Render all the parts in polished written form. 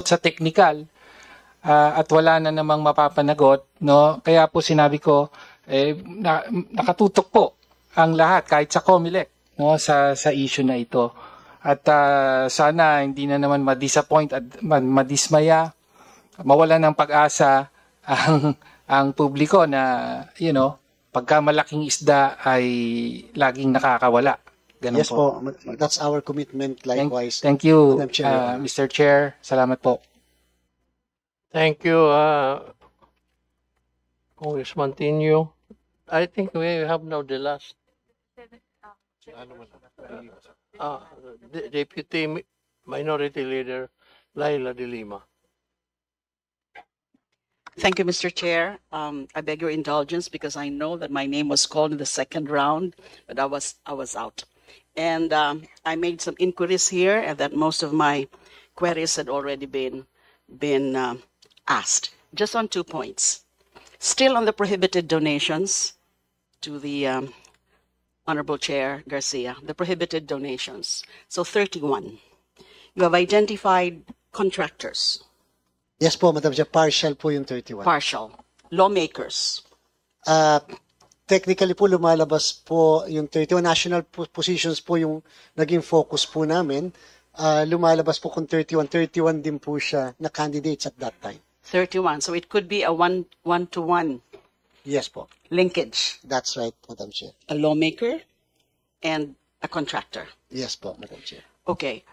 sa technical at wala na namang mapapanagot, no? Kaya po sinabi ko, nakatutok po ang lahat kahit sa COMELEC, no, sa issue na ito. At sana hindi na naman ma-disappoint at madismaya, mawala ng pag-asa ang publiko na, pagka malaking isda ay laging nakakawala. Ganun Yes po. That's our commitment likewise. Thank you, Chair. Mr. Chair. Salamat po. Thank you, Congressman Tinio. I think we have now the last. Deputy Minority Leader Laila De Lima. Thank you, Mr. Chair. I beg your indulgence because I know that my name was called in the second round, but I was out. And I made some inquiries here, and that most of my queries had already been asked. Just on 2 points. Still on the prohibited donations, to the Honorable Chair Garcia, the prohibited donations. So 31. You have identified contractors. Yes po, Madam Chair. Partial po yung 31. Partial. Lawmakers. Technically po, lumalabas po yung 31 national positions po yung naging focus po namin. Lumalabas po kung 31. 31 din po siya na candidates at that time. 31. So it could be a one-to-one Yes po. linkage. That's right, Madam Chair. A lawmaker and a contractor. Yes po, Madam Chair. Okay.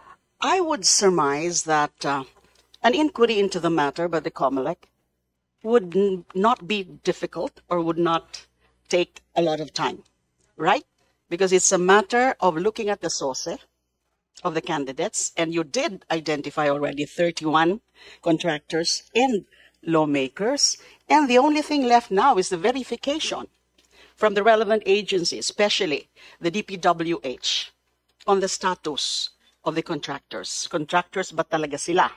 I would surmise that an inquiry into the matter by the COMELEC would not be difficult or would not take a lot of time, right? Because it's a matter of looking at the source of the candidates, and you did identify already 31 contractors and lawmakers, and the only thing left now is the verification from the relevant agency, especially the DPWH, on the status of the contractors. Contractors ba talaga sila?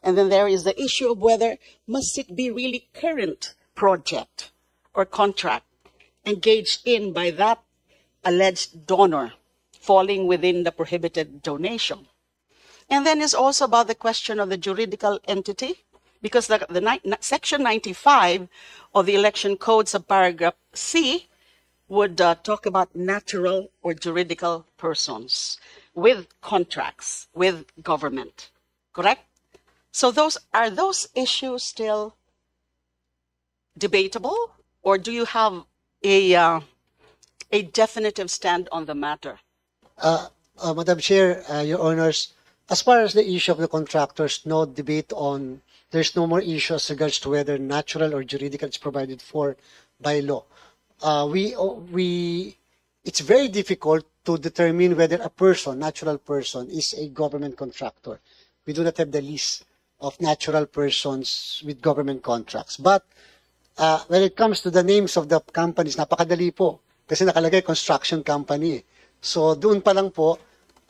And then there is the issue of whether must it be really current project or contract engaged in by that alleged donor falling within the prohibited donation. And then is also about the question of the juridical entity, because Section 95 of the Election Code, subparagraph C, would talk about natural or juridical persons with contracts with government, correct? So are those issues still debatable, or do you have a definitive stand on the matter? Madam Chair, Your Honors, as far as the issue of the contractors, no debate on, there's no more issue as regards to whether natural or juridical is provided for by law. It's very difficult to determine whether a person, natural person, is a government contractor. We do not have the list of natural persons with government contracts. But when it comes to the names of the companies, napakadali po. Kasi nakalagay construction company. So doon pa lang po,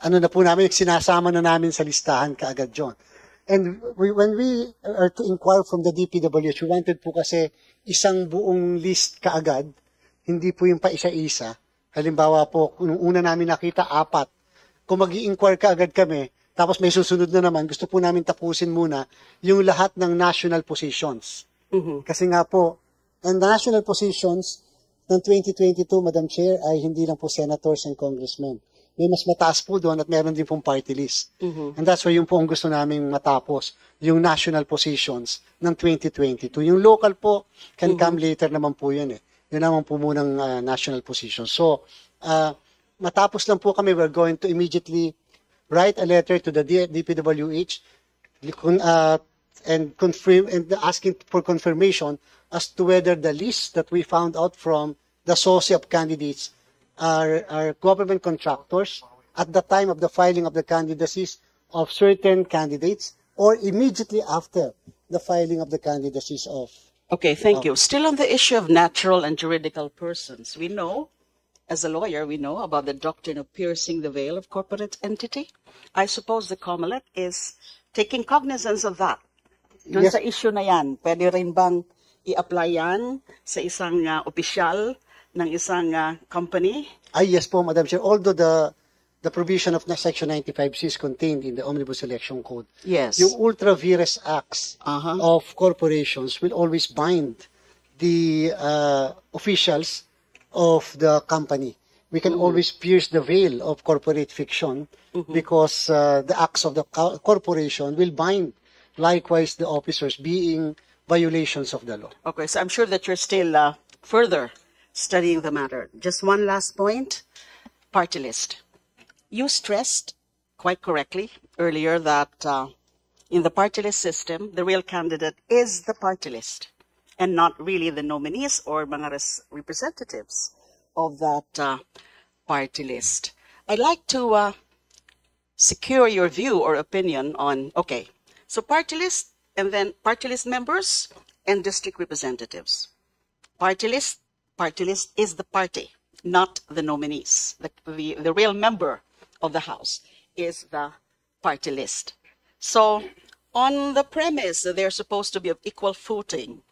na po namin, sinasama na namin sa listahan kaagad yun. And when we are to inquire from the DPWH, we wanted po kasi isang buong list kaagad, hindi po yung pa isa-isa. Halimbawa po, nung una namin nakita, 4. Kung mag-i-inquire kaagad kami, tapos may susunod na naman, gusto po namin tapusin muna yung lahat ng national positions. Mm-hmm. Kasi nga po, ang national positions ng 2022, Madam Chair, ay hindi lang po senators and congressmen. May mas mataas po doon at meron din pong party list. Mm-hmm. And that's why yung po ang gusto namin matapos, yung national positions ng 2022. Yung local po, can come later naman po yun eh. Yun naman po munang national positions. So, matapos lang po kami, we're going to immediately write a letter to the DPWH and confirm and asking for confirmation as to whether the list that we found out from the source of candidates are government contractors at the time of the filing of the candidacies of certain candidates or immediately after the filing of the candidacies of... Okay, thank you. Still on the issue of natural and juridical persons, we know, as a lawyer, we know about the doctrine of piercing the veil of corporate entity. I suppose the COMELEC is taking cognizance of that. Doon Yes. sa issue na yan, pwede rin bang i-apply yan sa isang opisyal ng isang company? Yes po, Madam Chair. Although the the provision of Section 95C is contained in the Omnibus Election Code. Yes. Yung ultra vires acts Uh-huh. of corporations will always bind the officials of the company. We can always pierce the veil of corporate fiction because the acts of the corporation will bind likewise the officers being violations of the law. Okay, so I'm sure that you're still further studying the matter. Just one last point, party list. You stressed quite correctly earlier that in the party list system, the real candidate is the party list and not really the nominees or mga representatives of that party list. I'd like to secure your view or opinion on, okay, so party list and then party list members and district representatives. Party list is the party, not the nominees. The real member of the House is the party list. So on the premise that they're supposed to be of equal footing,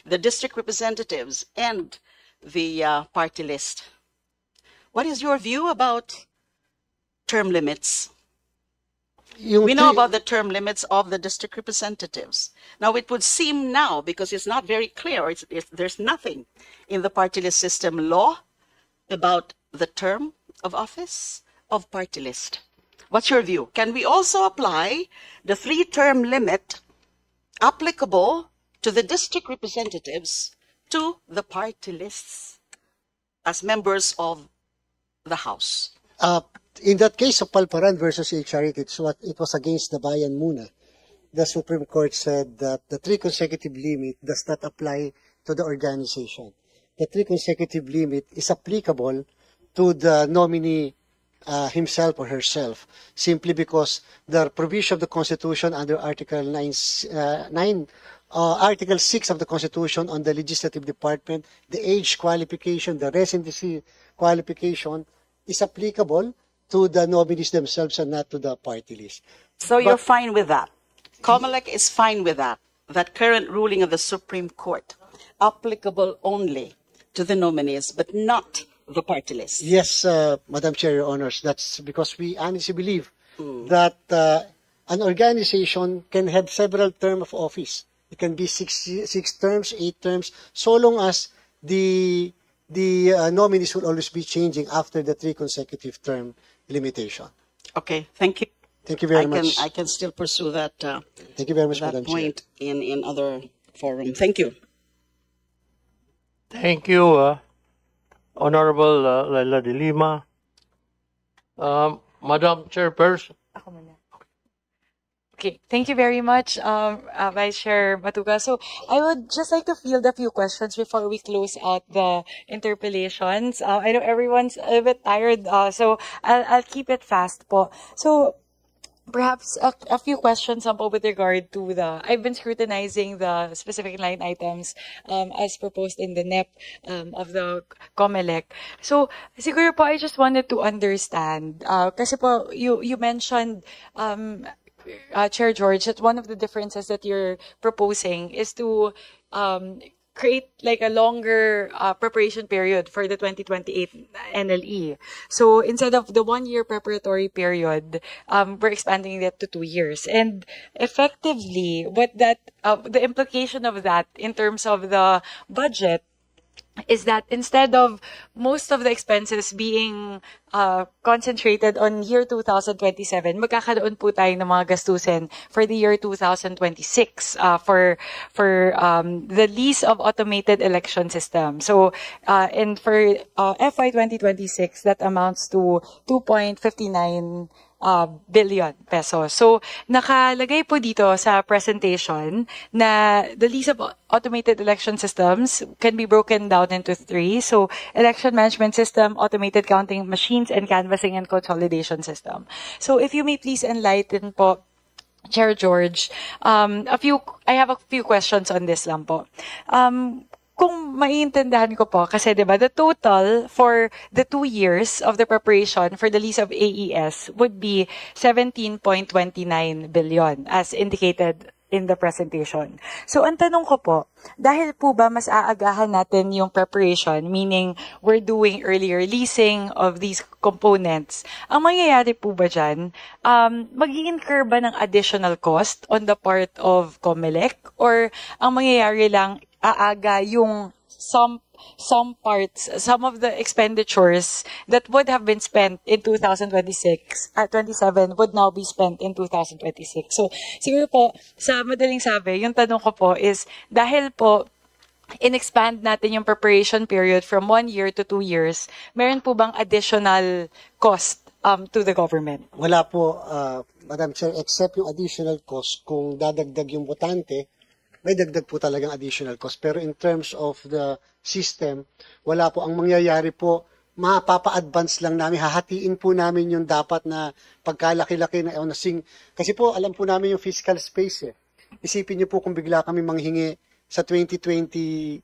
the district representatives and the party list, what is your view about term limits? We know about the term limits of the district representatives. Now, it would seem now, because it's not very clear, there's nothing in the party list system law about the term of office of party list. What's your view? Can we also apply the 3-term limit applicable to the district representatives to the party lists as members of the House? In that case of Palparan versus HRA, it was against the Bayan Muna. The Supreme Court said that the 3 consecutive limit does not apply to the organization. The 3 consecutive limit is applicable to the nominee himself or herself, simply because the provision of the Constitution under Article 6 of the Constitution on the legislative department, the age qualification, the residency qualification is applicable to the nominees themselves and not to the party list. So you're fine with that? COMELEC is fine with that current ruling of the Supreme Court, applicable only to the nominees, but not the party list? Yes, Madam Chair, Your Honors, that's because we honestly believe that an organization can have several terms of office. It can be 6 terms, 8 terms, so long as the nominees will always be changing after the 3 consecutive term limitation. Okay, thank you. Thank you very much. I can still pursue that. Thank you very much, that Madam point in other forum. Thank you. Thank you, Honorable Laila de Lima. Madam Chairperson. Ako muna. Okay, thank you very much, Vice Chair Matuga. So I would just like to field a few questions before we close out the interpellations. I know everyone's a bit tired, so I'll keep it fast po. So perhaps a few questions po with regard to I've been scrutinizing the specific line items as proposed in the NEP of the COMELEC. So siguro po I just wanted to understand, kasi po you mentioned Chair George, that one of the differences that you're proposing is to create like a longer preparation period for the 2028 NLE. So instead of the 1-year preparatory period, we're expanding that to 2 years. And effectively, what that the implication of that in terms of the budget is that instead of most of the expenses being concentrated on year 2027, magkakaroon po tayo ng mga gastusin for the year 2026 for the lease of automated election system. So and for FY 2026, that amounts to 2.59 billion pesos. So, nakalagay po dito sa presentation na the lease of automated election systems can be broken down into 3. So, election management system, automated counting machines, and canvassing and consolidation system. So, if you may please enlighten po, Chair George, I have a few questions on this lang po. Kung maiintindihan ko po, kasi diba, the total for the 2 years of the preparation for the lease of AES would be 17.29 billion as indicated in the presentation. So, ang tanong ko po, dahil po ba mas aagahan natin yung preparation, meaning we're doing early releasing of these components, ang mangyayari po ba dyan, mag-incur ba ng additional cost on the part of COMELEC? Or ang mangyayari lang, aaga yung some parts, some of the expenditures that would have been spent in 2026 at 27 would now be spent in 2026. So, siguro po, sa madaling sabi, yung tanong ko po is, dahil po, in-expand natin yung preparation period from 1 year to 2 years, meron po bang additional cost to the government? Wala po, Madam Chair, except yung additional cost kung dadagdag yung botante, may dagdag po talagang additional cost. Pero in terms of the system, wala po. Ang mangyayari po, mapapa-advance lang namin, hahatiin po namin yung dapat na pagkalaki-laki na kasi po, alam po namin yung fiscal space eh. Isipin niyo po kung bigla kami manghingi sa 2027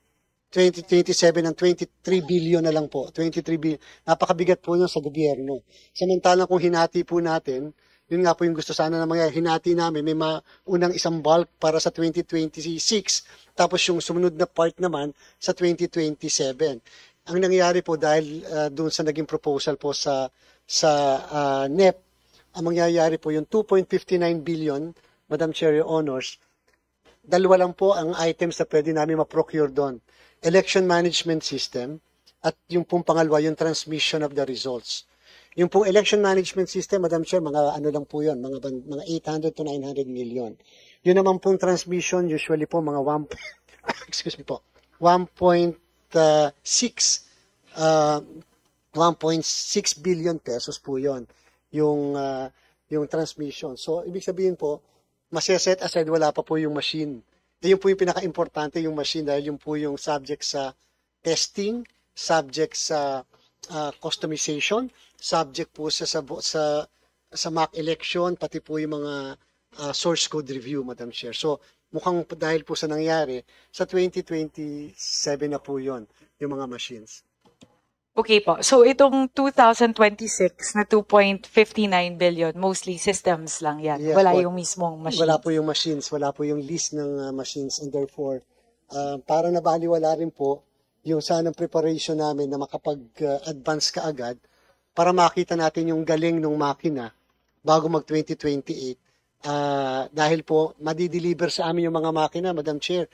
ng 23 billion na lang po. 23 billion. Napakabigat po yun sa gobyerno. Samantalang kung hinati po natin, yun nga po yung gusto sana na mga hinati namin, may unang isang bulk para sa 2026, tapos yung sumunod na part naman sa 2027. Ang nangyayari po dahil doon sa naging proposal po sa NEP, ang mangyayari po yung 2.59 billion, Madam Chair, Your Honors, dalawa lang po ang items na pwede namin ma-procure doon. Election management system at yung pong pangalawa, yung transmission of the results. Yung pong election management system, Madam Chair, mga ano lang po yun, mga 800 to 900 million. Yun naman pong transmission, usually po mga 1.6 billion pesos po yun, yung transmission. So, ibig sabihin po, maseset aside, wala pa po yung machine. Yun po yung pinaka-importante, yung machine, dahil yun po yung subject sa testing, subject sa customization, subject po sa mock election, pati po yung mga source code review, Madam Chair. So, mukhang dahil po sa nangyari, sa 2027 na po yon yung mga machines. Okay po. So, itong 2026 na 2.59 billion, mostly systems lang yan. Yes, wala po. yung mismong machines. Wala po yung machines, wala po yung list ng machines, and therefore, parang nabaliwala rin po yung sanang preparation namin na makapag-advance kaagad para makita natin yung galing ng makina bago mag-2028. Dahil po, madideliver sa amin yung mga makina, Madam Chair,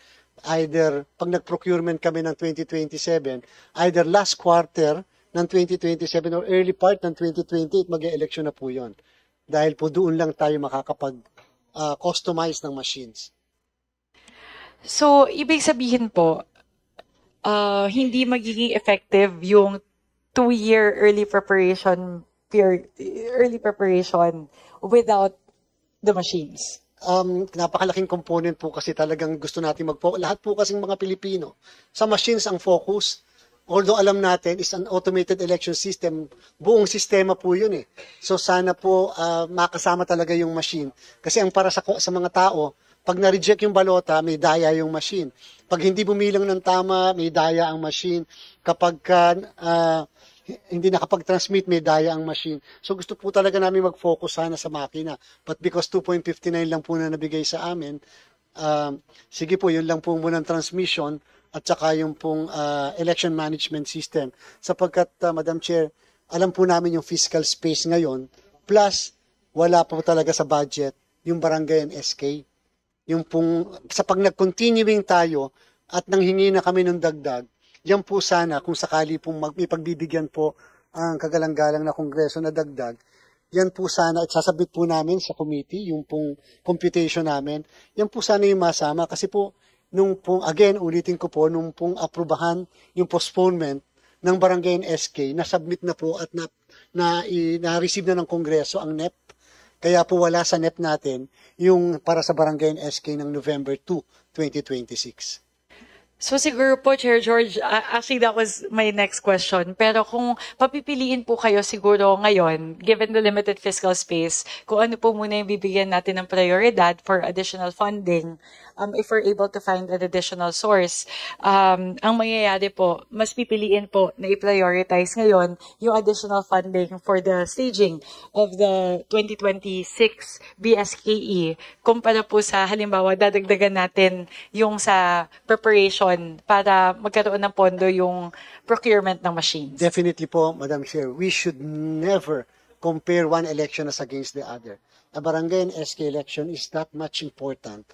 either pag nag-procurement kami ng 2027, either last quarter ng 2027 or early part ng 2028, mag-e-election na po yun. Dahil po doon lang tayo makakapag-customize ng machines. So, ibig sabihin po, hindi magiging effective yung 2-year early preparation without the machines. Napakalaking component po kasi talagang gusto natin lahat po kasing mga Pilipino sa machines ang focus. Although alam natin is an automated election system, buong sistema po yun eh. So sana po makasama talaga yung machine. Kasi ang para sa mga tao, pag na-reject yung balota, may daya yung machine. Pag hindi bumilang ng tama, may daya ang machine. Kapag hindi nakapag-transmit, may daya ang machine. So gusto po talaga namin mag-focus sana sa makina. But because 2.59 lang po na nabigay sa amin, sige po, yun lang po munang transmission at saka yung pong election management system. Sapagkat, Madam Chair, alam po namin yung fiscal space ngayon, plus wala po talaga sa budget yung barangay and SK. Yung pong, sa pag nag-continuing tayo at nanghingi na kami ng dagdag, yan po sana kung sakali pong may pagbibigyan po ang kagalang-galang na kongreso na dagdag, yan po sana at sasabit po namin sa committee, yung pong computation namin, yan po sana yung masama kasi po, nung pong, again, ulitin ko po, nung pong aprubahan yung postponement ng barangay and SK, na-submit na po at na-receive na ng kongreso ang NEP. Kaya po wala sa NEP natin yung para sa barangay and SK ng November 2, 2026. So siguro po, Chair George, actually that was my next question. Pero kung papipiliin po kayo siguro ngayon, given the limited fiscal space, kung ano po muna yung bibigyan natin ng prioridad for additional funding, if we're able to find an additional source, ang mangyayari po, mas pipiliin po na i-prioritize ngayon yung additional funding for the staging of the 2026 BSKE kumpara po sa halimbawa dadagdagan natin yung sa preparation para magkaroon ng pondo yung procurement ng machines. Definitely po, Madam Chair, we should never compare one election as against the other. A barangay and SK election is that much important